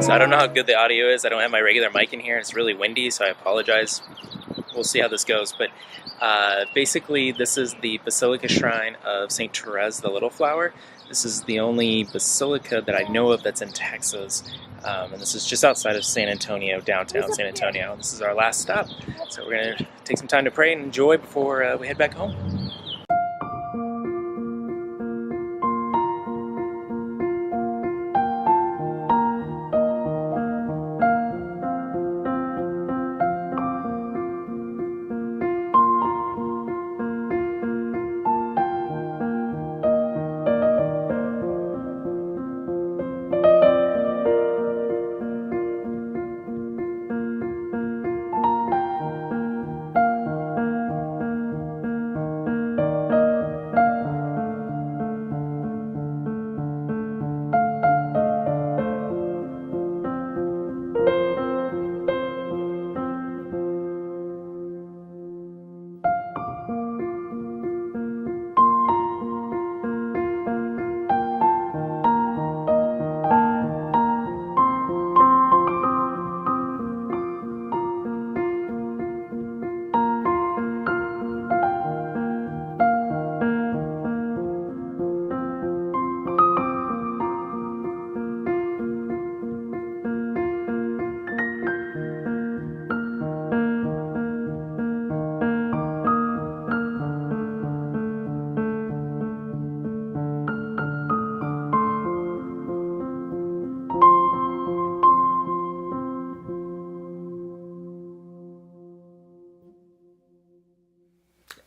So I don't know how good the audio is. I don't have my regular mic in here. It's really windy, so I apologize. We'll see how this goes. But basically, this is the Basilica Shrine of St. Therese the Little Flower. This is the only basilica that I know of that's in Texas. And this is just outside of San Antonio, downtown San Antonio. And this is our last stop. So we're going to take some time to pray and enjoy before we head back home.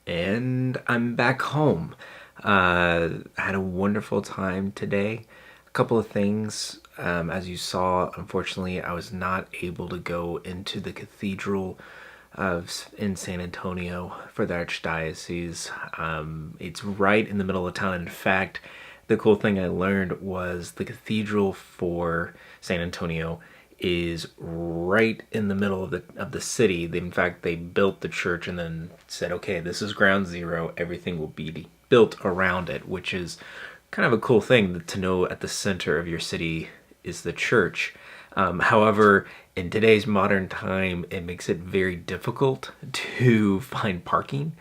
And I'm back home. Had a wonderful time today. A couple of things. As you saw, unfortunately, I was not able to go into the cathedral in San Antonio for the Archdiocese. It's right in the middle of town. In fact, the cool thing I learned was the cathedral for San Antonio is right in the middle of the city. In fact, they built the church and then said, okay, this is ground zero. Everything will be built around it, which is kind of a cool thing to know at the center of your city is the church. However, in today's modern time, it makes it very difficult to find parking.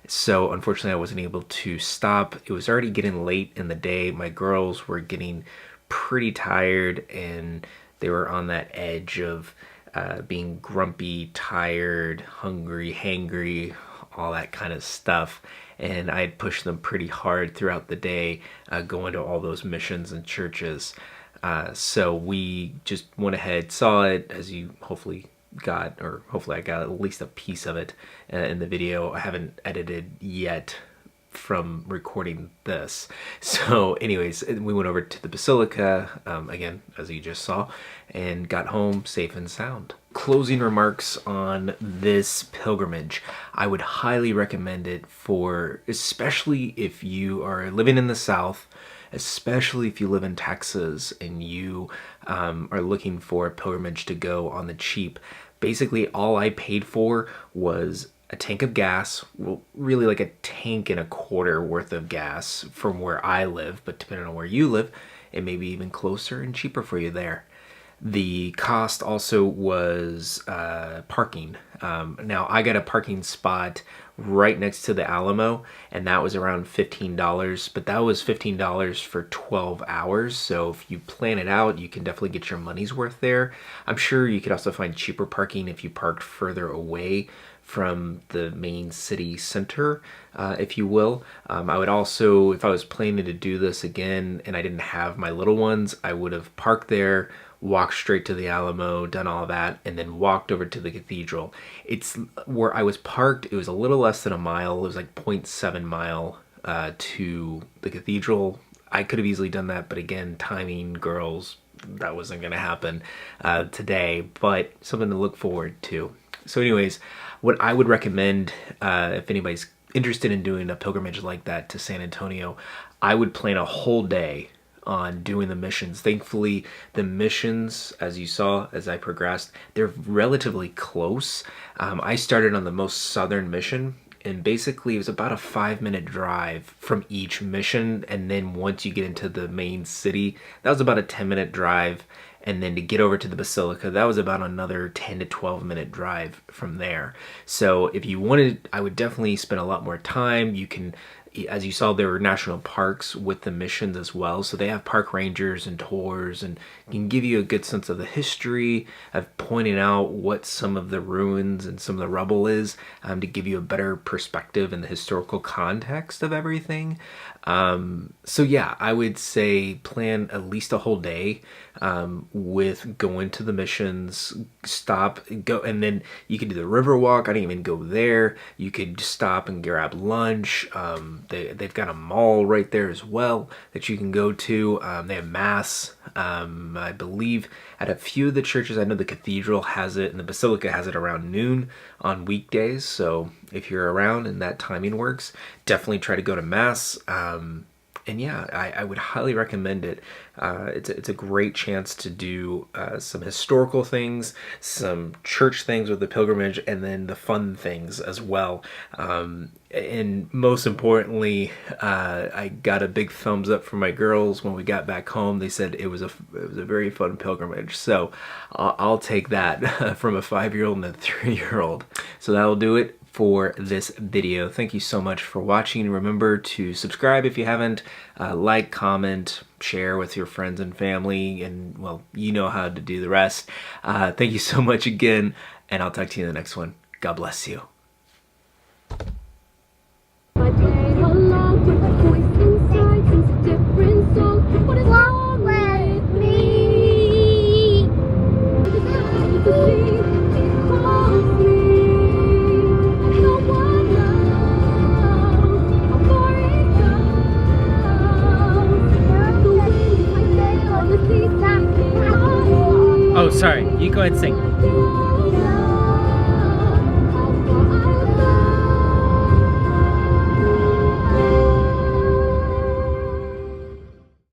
So unfortunately, I wasn't able to stop. It was already getting late in the day. My girls were getting pretty tired and they were on that edge of being grumpy, tired, hungry, hangry, all that kind of stuff. And I had pushed them pretty hard throughout the day, going to all those missions and churches. So we just went ahead, saw it, as you hopefully got, or hopefully I got at least a piece of it in the video. I haven't edited yet from recording this. So anyways, we went over to the Basilica, again, as you just saw, and got home safe and sound. Closing remarks on this pilgrimage. I would highly recommend it for, especially if you are living in the South, especially if you live in Texas and you are looking for a pilgrimage to go on the cheap. Basically, all I paid for was a tank of gas, well, really like a tank and a quarter worth of gas from where I live, but depending on where you live, it may be even closer and cheaper for you there. The cost also was parking. Now, I got a parking spot right next to the Alamo, and that was around $15, but that was $15 for 12 hours. So if you plan it out, you can definitely get your money's worth there. I'm sure you could also find cheaper parking if you parked further away from the main city center, if you will. I would also, if I was planning to do this again and I didn't have my little ones, I would have parked there, walked straight to the Alamo, done all that, and then walked over to the cathedral. It's where I was parked, it was a little less than a mile. It was like 0.7 mile to the cathedral. I could have easily done that, but again, timing, girls, that wasn't going to happen today, but something to look forward to. So anyways, what I would recommend if anybody's interested in doing a pilgrimage like that to San Antonio, I would plan a whole day on doing the missions. Thankfully, the missions, as you saw, as I progressed, they're relatively close. I started on the most southern mission, and basically it was about a 5-minute drive from each mission, and then once you get into the main city, that was about a 10-minute drive, and then to get over to the Basilica, that was about another 10 to 12 minute drive from there. So if you wanted, I would definitely spend a lot more time. You can, as you saw, there were national parks with the missions as well, so they have park rangers and tours, and can give you a good sense of the history of pointing out what some of the ruins and some of the rubble is, to give you a better perspective and the historical context of everything. So yeah, I would say plan at least a whole day with going to the missions, stop, go, and then you could do the river walk. I didn't even go there. You could stop and grab lunch. They've got a mall right there as well that you can go to. They have mass. I believe at a few of the churches, I know the cathedral has it and the basilica has it around noon on weekdays. So if you're around and that timing works, definitely try to go to mass. And yeah, I would highly recommend it. It's a great chance to do some historical things, some church things with the pilgrimage, and then the fun things as well. And most importantly, I got a big thumbs up from my girls when we got back home. They said it was a very fun pilgrimage. So I'll take that from a 5-year-old and a 3-year-old. So that'll do it for this video. Thank you so much for watching. Remember to subscribe if you haven't, like, comment, share with your friends and family, and well, you know how to do the rest. Thank you so much again, and I'll talk to you in the next one. God bless you. Oh, sorry. You go ahead and sing.